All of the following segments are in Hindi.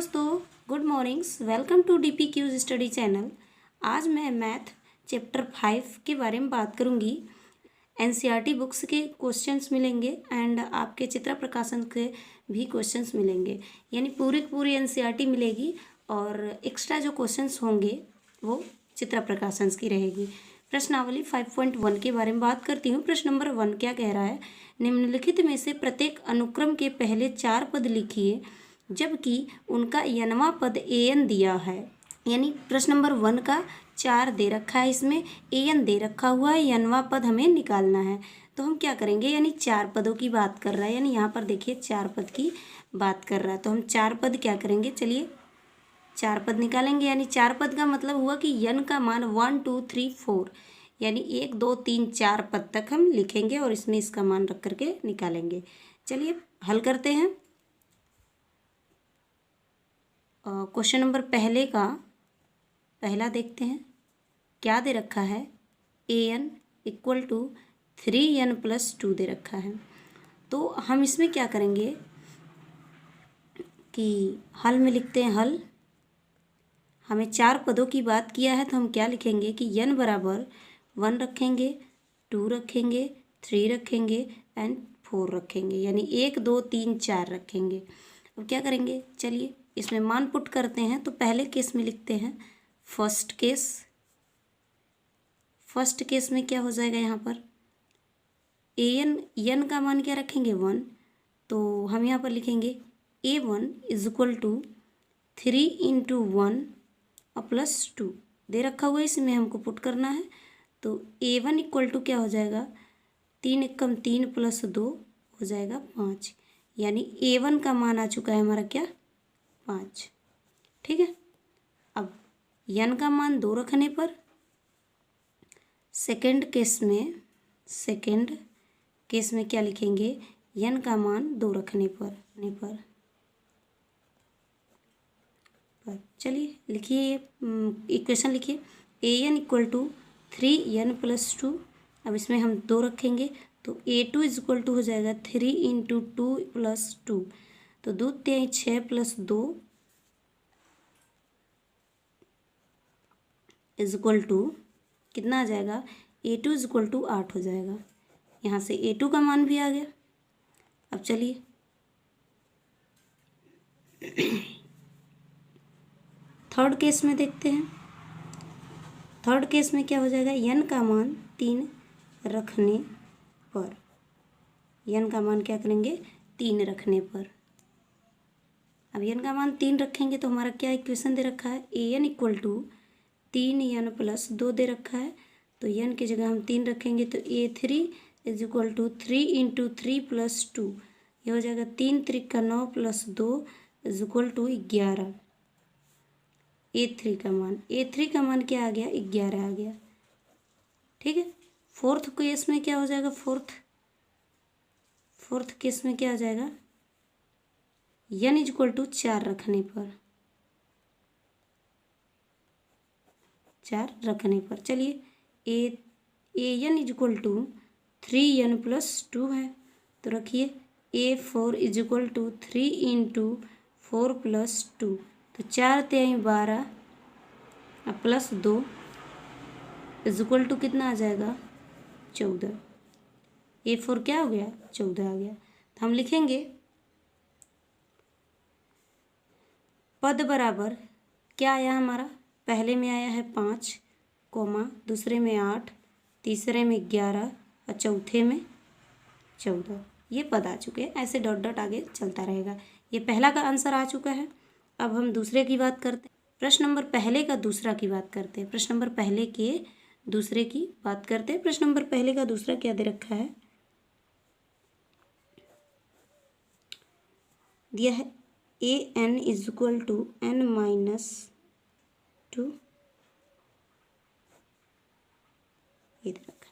दोस्तों, good mornings. Welcome to DP क्यूज स्टडी चैनल। आज मैं मैथ चैप्टर 5 के बारे में बात करूंगी। एनसीईआरटी बुक्स के क्वेश्चंस मिलेंगे एंड आपके चित्रा प्रकाशन के भी क्वेश्चंस मिलेंगे, यानी पूरी एनसीईआरटी मिलेगी और एक्स्ट्रा जो क्वेश्चंस होंगे वो चित्रा प्रकाशन की रहेगी। प्रश्नावली 5.1 के बारे में बात करती हूँ। प्रश्न नंबर 1 क्या कह रहा है, निम्नलिखित में से प्रत्येक अनुक्रम के पहले 4 पद लिखिए जबकि उनका n वां पद an दिया है। यानी प्रश्न नंबर 1 का 4 दे रखा है, इसमें an दे रखा हुआ है, n वां पद हमें निकालना है। तो हम क्या करेंगे, यानी 4 पदों की बात कर रहा है, यानी यहाँ पर देखिए 4 पद की बात कर रहा है। तो हम 4 पद क्या करेंगे, चलिए 4 पद निकालेंगे। यानी 4 पद का मतलब हुआ कि n का मान 1 2 3 4, यानी 1 2 3 4 पद तक हम लिखेंगे और इसमें इसका मान रख करके निकालेंगे। चलिए हल करते हैं। क्वेश्चन नंबर पहला देखते हैं क्या दे रखा है। an इक्वल टू 3n+2 दे रखा है। तो हम इसमें क्या करेंगे कि हल में लिखते हैं हल। हमें 4 पदों की बात किया है तो हम क्या लिखेंगे कि n बराबर 1 रखेंगे, 2 रखेंगे, 3 रखेंगे एंड 4 रखेंगे, यानी 1 2 3 4 रखेंगे। अब क्या करेंगे, चलिए इसमें मान पुट करते हैं। तो पहले केस में लिखते हैं फर्स्ट केस में क्या हो जाएगा, यहाँ पर n का मान क्या रखेंगे 1, तो हम यहाँ पर लिखेंगे a1 इज इक्वल टू 3 × 1 + 2 दे रखा हुआ है, इसमें हमको पुट करना है। तो a1 इक्वल टू क्या हो जाएगा, 3 एकम 3 + 2 हो जाएगा 5, यानी a1 का मान आ चुका है हमारा क्या 5। ठीक है, अब n का मान 2 रखने पर सेकंड केस में क्या लिखेंगे, n का मान 2 रखने पर चलिए लिखिए इक्वेशन लिखिए। an equal to 3n+2। अब इसमें हम 2 रखेंगे तो a2 इज इक्वल टू हो जाएगा 3 × 2 + 2, तो 2 3 6 + 2 इज इक्वल टू कितना आ जाएगा, a2 इज इक्वल टू 8 हो जाएगा। यहाँ से a2 का मान भी आ गया। अब चलिए थर्ड केस में देखते हैं। थर्ड केस में क्या हो जाएगा, n का मान 3 रखने पर, n का मान क्या करेंगे 3 रखने पर। अब n का मान 3 रखेंगे तो हमारा क्या इक्वेशन दे रखा है, an इक्वल टू 3n+2 दे रखा है। तो n की जगह हम 3 रखेंगे तो a3 इज इक्वल टू 3 × 3 + 2, ये हो जाएगा 3 3 का 9 + 2 इज इक्वल टू 11। a3 का मान क्या आ गया, 11 आ गया। ठीक है, फोर्थ केस में क्या हो जाएगा, फोर्थ केस में क्या हो जाएगा, n इज इक्वल टू 4 रखने पर, 4 रखने पर। चलिए an is equal to 3n+2 है, तो रखिए a4 इज इक्वल टू 3 × 4 + 2, तो 4 3 12 + 2 इज इक्वल टू कितना आ जाएगा 14। a4 क्या हो गया 14 आ गया। तो हम लिखेंगे पद बराबर क्या आया हमारा, पहले में आया है 5, दूसरे में 8, तीसरे में 11 और चौथे में 14, ये पद आ चुके हैं। ऐसे डॉट डॉट आगे चलता रहेगा। ये पहला का आंसर आ चुका है। अब हम दूसरे की बात करते हैं। प्रश्न नंबर पहले का दूसरा की बात करते हैं। प्रश्न नंबर पहले के दूसरे की बात करते हैं। प्रश्न नंबर पहले का दूसरा क्या दे रखा है, दिया है an is equal to n-2, ये दे रखा है,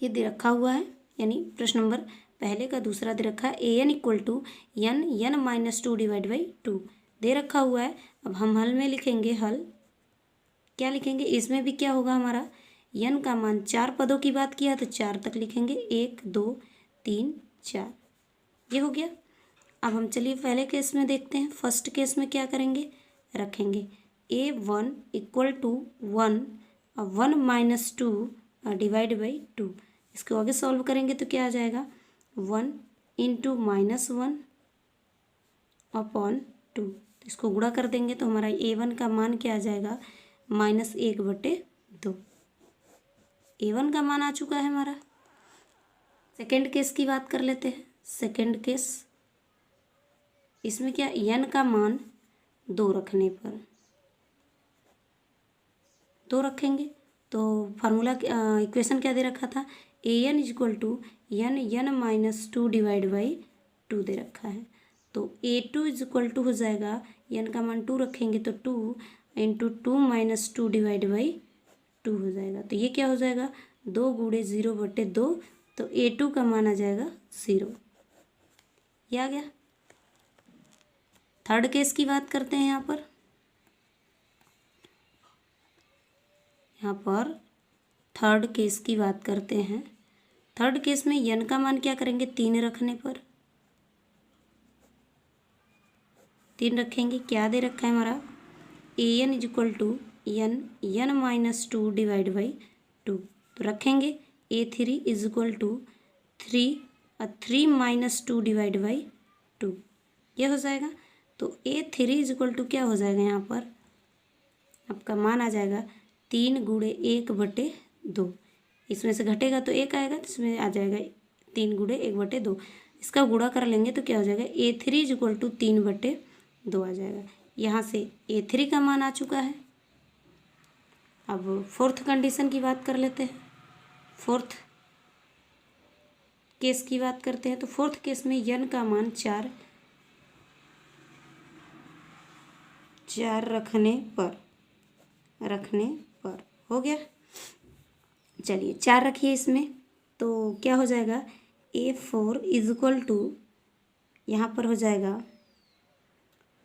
ये दे रखा हुआ है। यानी प्रश्न नंबर पहले का दूसरा दे रखा है an इक्वल टू n-2 / 2 दे रखा हुआ है। अब हम हल में लिखेंगे, हल क्या लिखेंगे, इसमें भी क्या होगा हमारा, n का मान 4 पदों की बात किया तो 4 तक लिखेंगे, 1 2 3 4, ये हो गया। अब हम चलिए पहले केस में देखते हैं। फर्स्ट केस में क्या करेंगे, रखेंगे a1 equal to 1 1 minus 2 divide by 2। इसको आगे सॉल्व करेंगे तो क्या आ जाएगा, 1 इंटू माइनस 1 अपॉन 2। इसको गुणा कर देंगे तो हमारा a1 का मान क्या आ जाएगा, -1/2। a1 का मान आ चुका है हमारा। सेकेंड केस की बात कर लेते हैं। सेकेंड केस, इसमें क्या, n का मान 2 रखने पर 2 रखेंगे तो फार्मूला इक्वेशन क्या दे रखा था, an equal to n minus 2 divide by 2 दे रखा है। तो a2 इक्वल टू हो जाएगा, n का मान 2 रखेंगे तो 2 इंटू 2 माइनस 2 डिवाइड बाई 2 हो जाएगा। तो ये क्या हो जाएगा, 2 गुणे 0/2, तो a2 का मान आ जाएगा 0। ये आ गया। थर्ड केस की बात करते हैं। यहाँ पर थर्ड केस की बात करते हैं। थर्ड केस में n का मान क्या करेंगे, 3 रखने पर 3 रखेंगे। क्या दे रखा है हमारा, an equal to n minus 2 divide by 2। तो रखेंगे a3 is equal to 3 minus 2 divide by 2, यह हो जाएगा। तो a3 इज इक्वल टू क्या हो जाएगा, यहाँ पर आपका मान आ जाएगा 3 गुणे 1/2। इसमें से घटेगा तो 1 आएगा, तो इसमें आ जाएगा 3 गुणे 1/2। इसका गुणा कर लेंगे तो क्या हो जाएगा, a3 इज इक्वल टू 3/2 आ जाएगा। यहाँ से a3 का मान आ चुका है। अब फोर्थ कंडीशन की बात कर लेते हैं। फोर्थ केस की बात करते हैं। तो फोर्थ केस में n का मान 4 रखने पर हो गया। चलिए 4 रखिए इसमें, तो क्या हो जाएगा, a4 इज इक्वल टू, यहाँ पर हो जाएगा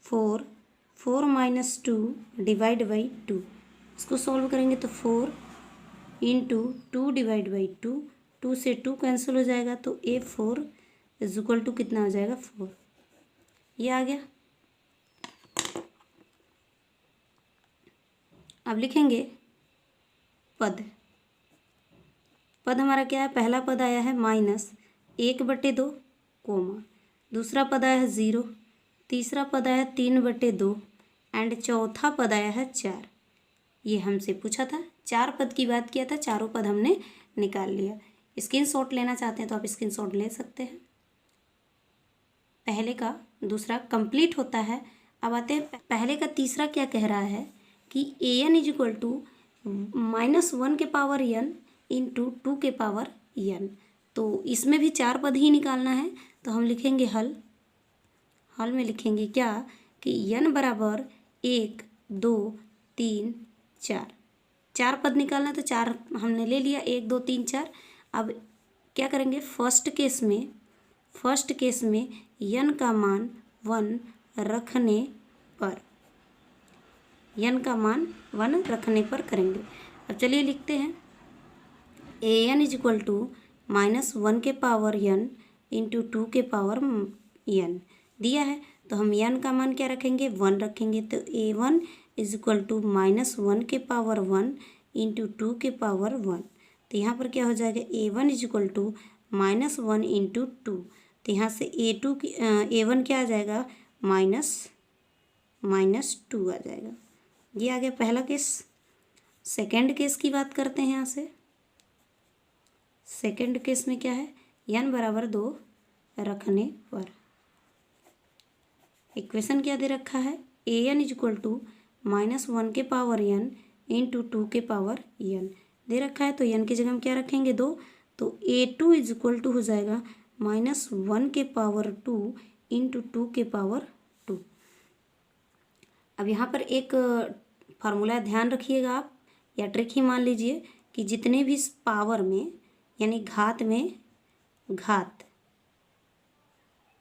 4 माइनस 2 डिवाइड बाई 2। इसको सॉल्व करेंगे तो 4 इंटू 2 डिवाइड बाई 2, 2 से 2 कैंसिल हो जाएगा, तो a4 इज इक्वल टू कितना हो जाएगा, 4। ये आ गया। अब लिखेंगे पद हमारा क्या है, पहला पद आया है -1/2 कोमा, दूसरा पद आया है 0, तीसरा पद आया है 3/2 एंड चौथा पद आया है 4। ये हमसे पूछा था, 4 पद की बात किया था, चारों पद हमने निकाल लिया। स्क्रीनशॉट लेना चाहते हैं तो आप स्क्रीनशॉट ले सकते हैं। पहले का दूसरा कंप्लीट होता है। अब आते हैं पहले का तीसरा क्या कह रहा है कि an इज इक्वल टू -1 के पावर n इंटू 2 के पावर n। तो इसमें भी 4 पद ही निकालना है, तो हम लिखेंगे हल में लिखेंगे क्या कि n बराबर 1 2 3 4 पद निकालना, तो 4 हमने ले लिया, 1 2 3 4। अब क्या करेंगे, फर्स्ट केस में n का मान 1 रखने पर करेंगे। अब चलिए लिखते हैं an इज इक्वल टू -1 के पावर n इंटू 2 के पावर n दिया है, तो हम n का मान क्या रखेंगे, 1 रखेंगे। तो a1 इज इक्वल टू -1 के पावर 1 इंटू 2 के पावर 1। तो यहाँ पर क्या हो जाएगा, a1 is equal to -1 into 2। तो यहाँ से a1 क्या आ जाएगा, -2 आ जाएगा। ये आ गया पहला केस। सेकेंड केस की बात करते हैं। यहाँ से सेकेंड केस में क्या है, n बराबर 2 रखने पर इक्वेशन क्या दे रखा है, an इज इक्वल टू -1 के पावर n इंटू 2 के पावर n दे रखा है। तो n की जगह हम क्या रखेंगे, 2। तो a2 इज इक्वल टू हो जाएगा -1 के पावर 2 इंटू 2 के पावर 2। अब यहाँ पर एक फार्मूला ध्यान रखिएगा आप, या ट्रिक ही मान लीजिए कि जितने भी पावर में यानी घात में घात,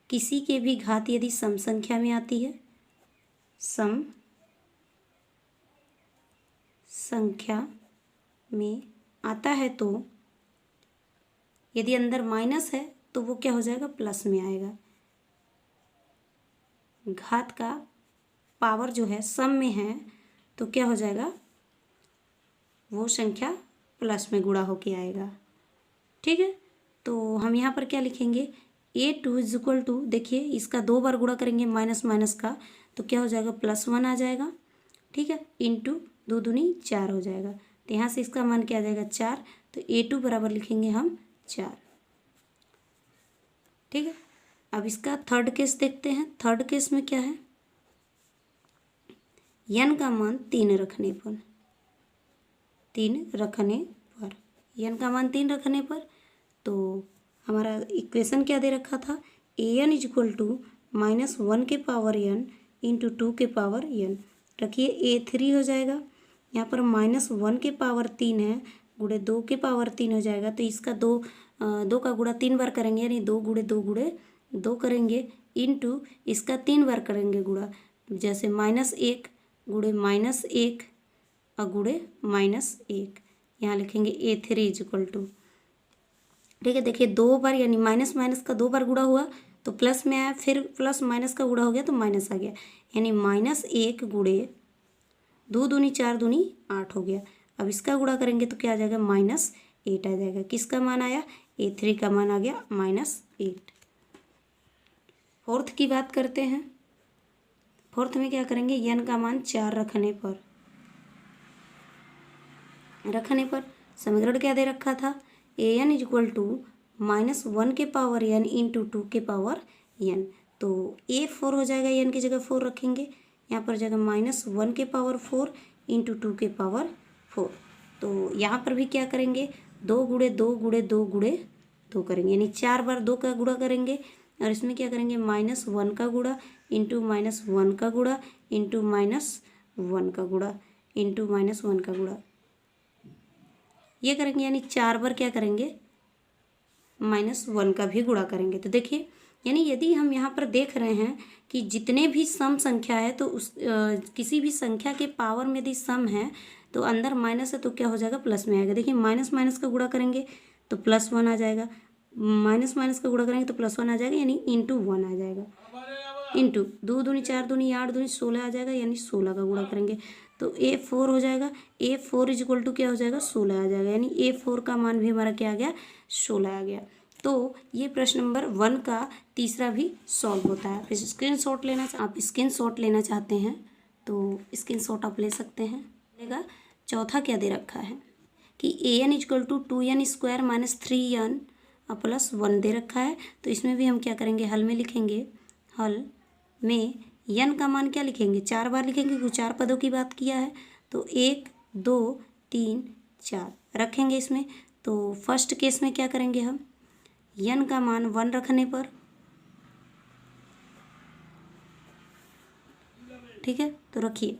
किसी के भी घात यदि सम संख्या में आती है, सम संख्या में आता है, तो यदि अंदर माइनस है तो वो क्या हो जाएगा, प्लस में आएगा। घात का पावर जो है सम में है तो क्या हो जाएगा, वो संख्या प्लस में गुणा होके आएगा। ठीक है, तो हम यहाँ पर क्या लिखेंगे, A2 इज इक्वल टू, देखिए इसका 2 बार गुणा करेंगे माइनस माइनस का तो क्या हो जाएगा, +1 आ जाएगा। ठीक है, इंटू 2 दूनी 4 हो जाएगा, तो यहाँ से इसका मान क्या आ जाएगा 4, तो A2 बराबर लिखेंगे हम 4। ठीक है, अब इसका थर्ड केस देखते हैं। थर्ड केस में क्या है, n का मान 3 रखने पर, 3 रखने पर, n का मान 3 रखने पर, तो हमारा इक्वेशन क्या दे रखा था, an इज इक्वल टू -1 के पावर n इंटू 2 के पावर n। रखिए A3 हो जाएगा, यहाँ पर -1 के पावर 3 है, गुणे 2 के पावर 3 हो जाएगा, तो इसका 2 का गुणा 3 बार करेंगे, यानी 2 गुणे 2 गुणे 2 करेंगे, इंटू इसका 3 बार करेंगे गुणा, जैसे -1 गुणे -1 और गुणे -1, यहाँ लिखेंगे A3 इज इक्वल टू। ठीक है, देखिए 2 बार यानी माइनस माइनस का 2 बार गुणा हुआ तो प्लस में आया, फिर प्लस माइनस का गुणा हो गया तो माइनस आ गया, यानी -1 गुणे 2 दूनी 4 दूनी 8 हो गया। अब इसका गुणा करेंगे तो क्या आ जाएगा, -8 आ जाएगा। किसका मान आया, A3 का मान आ गया -8। फोर्थ की बात करते हैं। फोर्थ में क्या करेंगे, n का मान 4 रखने पर समीकरण क्या दे रखा था, an इज इक्वल टू -1 के पावर n इंटू 2 के पावर n, तो A4 हो जाएगा, n की जगह 4 रखेंगे, यहाँ पर जगह -1 के पावर 4 इंटू 2 के पावर 4, तो यहाँ पर भी क्या करेंगे, 2 गुणे 2 गुणे 2 गुणे 2 करेंगे, यानी 4 बार 2 का गुणा करेंगे, और इसमें क्या करेंगे, -1 का गुणा इंटू -1 का गुणा इंटू -1 का गुणा इंटू -1 का गुणा, ये करेंगे, यानी 4 बार क्या करेंगे, -1 का भी गुणा करेंगे। तो देखिए, यानी यदि हम यहाँ पर देख रहे हैं कि जितने भी सम संख्या है तो उस किसी भी संख्या के पावर में यदि सम है तो अंदर माइनस है तो क्या हो जाएगा, प्लस में आएगा। देखिए माइनस माइनस का गुणा करेंगे तो +1 आ जाएगा, माइनस माइनस का गुणा करेंगे तो +1 आ जाएगा, यानी इंटू 1 आ जाएगा, इंटू 2 दूनी 4 दूनी 8 दूनी 16 आ जाएगा, यानी 16 का गुणा करेंगे तो A4 हो जाएगा। A4 इज इक्वल टू क्या हो जाएगा, 16 आ जाएगा, यानी A4 का मान भी हमारा क्या आ गया, 16 आ गया। तो ये प्रश्न नंबर 1 का तीसरा भी सॉल्व होता है। फिर स्क्रीनशॉट लेना, आप स्क्रीनशॉट लेना चाहते हैं तो स्क्रीनशॉट आप ले सकते हैं। लेगा चौथा क्या दे रखा है कि an is equal to 2n square minus 3n plus 1 दे रखा है, तो इसमें भी हम क्या करेंगे, हल में लिखेंगे, हल में n का मान क्या लिखेंगे, 4 बार लिखेंगे क्योंकि 4 पदों की बात किया है, तो 1 2 3 4 रखेंगे इसमें। तो फर्स्ट केस में क्या करेंगे हम, n का मान 1 रखने पर, ठीक है, तो रखिए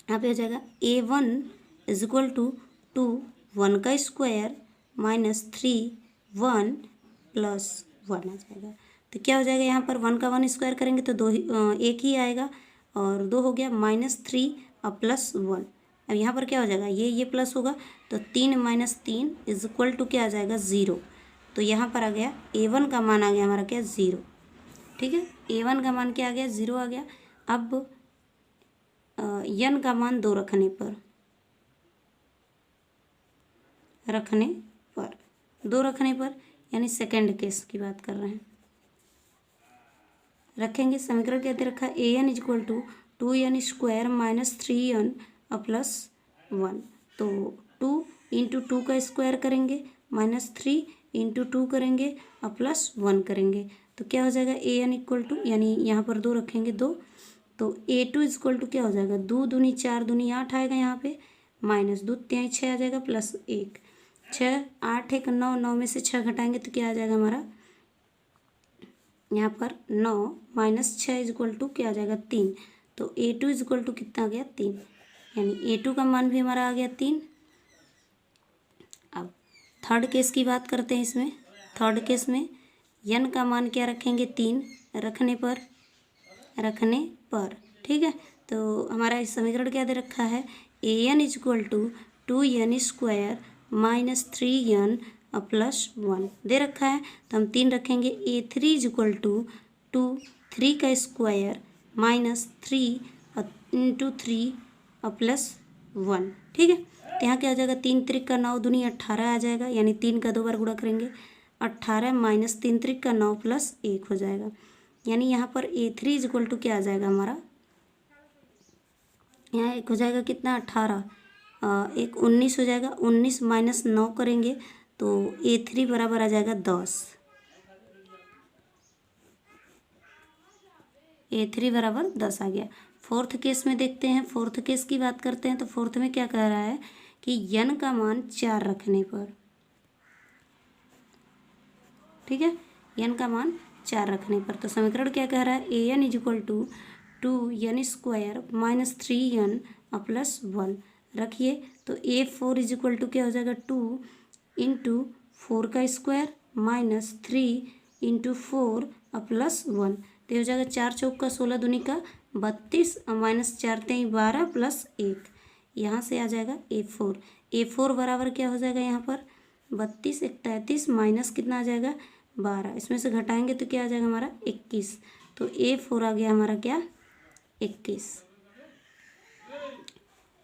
यहाँ पे हो जाएगा A1 इज इक्वल टू 2 1 का स्क्वायर माइनस 3 1 प्लस 1 आ जाएगा। तो क्या हो जाएगा, यहाँ पर 1 का 1 स्क्वायर करेंगे तो 1 ही आएगा, और 2 हो गया -3 और प्लस 1। अब यहाँ पर क्या हो जाएगा, ये प्लस होगा तो 3 - 3 इज इक्वल टू क्या आ जाएगा, 0। तो यहाँ पर आ गया A1 का मान आ गया हमारा क्या, 0। ठीक है, A1 का मान क्या आ गया, 0 आ गया। अब n का मान 2 रखने पर 2 रखने पर, यानी सेकंड केस की बात कर रहे हैं, रखेंगे। समीकरण क्या दे रखा है, an is equal to 2n square minus 3n plus 1, तो 2 इंटू 2 का स्क्वायर करेंगे, -3 इंटू 2 करेंगे और प्लस 1 करेंगे, तो क्या हो जाएगा, an इक्वल टू, यानी यहाँ पर 2 रखेंगे 2, तो A2 इज इक्वल टू क्या हो जाएगा, 2 दूनी 4 दूनी 8 आएगा, यहाँ पे माइनस 2 3 6 आ जाएगा, प्लस 1 6 8 1 9 9 में से 6 घटाएंगे तो क्या आ जाएगा हमारा, यहाँ पर 9 माइनस 6 इज इक्वल टू क्या आ जाएगा, 3। तो A2 इज इक्वल टू कितना आ गया, 3, यानी A2 का मान भी हमारा आ गया 3। अब थर्ड केस की बात करते हैं। इसमें थर्ड केस में n का मान क्या रखेंगे, 3 रखने पर, ठीक है। तो हमारा इस समीकरण क्या दे रखा है, an is equal to 2n square minus 3n plus 1 दे रखा है, तो हम 3 रखेंगे। A3 इज इक्वल टू 2 3 का स्क्वायर माइनस 3 इंटू 3 प्लस 1। ठीक है, तो यहाँ क्या आ जाएगा, 3 त्रिक का 9 दूनी 18 आ जाएगा, यानी 3 का 2 बार गुणा करेंगे 18 माइनस 3 त्रिक का 9 प्लस 1 हो जाएगा। यानी यहाँ पर A3 इक्वल टू क्या आ जाएगा हमारा, यहाँ एक हो जाएगा कितना 18, एक 19 हो जाएगा, 19 माइनस 9 करेंगे तो A3 बराबर आ जाएगा 10। A3 बराबर 10 आ गया। फोर्थ केस में देखते हैं, फोर्थ केस की बात करते हैं। तो फोर्थ में क्या कह रहा है कि n का मान 4 रखने पर, ठीक है, n का मान 4 रखने पर, तो समीकरण क्या कह रहा है, an equal to 2n square minus 3n plus 1 रखिए। तो A4 इक्वल टू क्या हो जाएगा, 2 इंटू 4 का स्क्वायर माइनस 3 इंटू 4 प्लस 1, तो ये हो जाएगा 4 चौक का 16 दूनी का 32 माइनस 4 तेईं 12 प्लस 1, यहाँ से आ जाएगा A4। A4 बराबर क्या हो जाएगा यहाँ पर 32 एक 33 माइनस कितना आ जाएगा 12, इसमें से घटाएंगे तो क्या आ जाएगा हमारा 21, तो A4 आ गया हमारा क्या 21।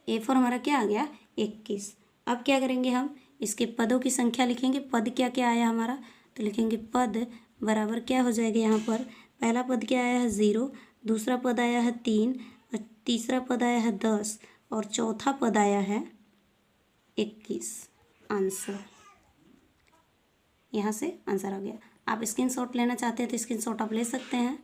A4 हमारा क्या आ गया 21। अब क्या करेंगे, हम इसके पदों की संख्या लिखेंगे। पद क्या क्या आया हमारा, तो लिखेंगे पद बराबर क्या हो जाएगा, यहाँ पर पहला पद क्या आया है 0, दूसरा पद आया है 3, तीसरा पद आया है 10 और चौथा पद आया है 21। आंसर, यहाँ से आंसर आ गया। आप स्क्रीनशॉट लेना चाहते हैं तो स्क्रीनशॉट आप ले सकते हैं।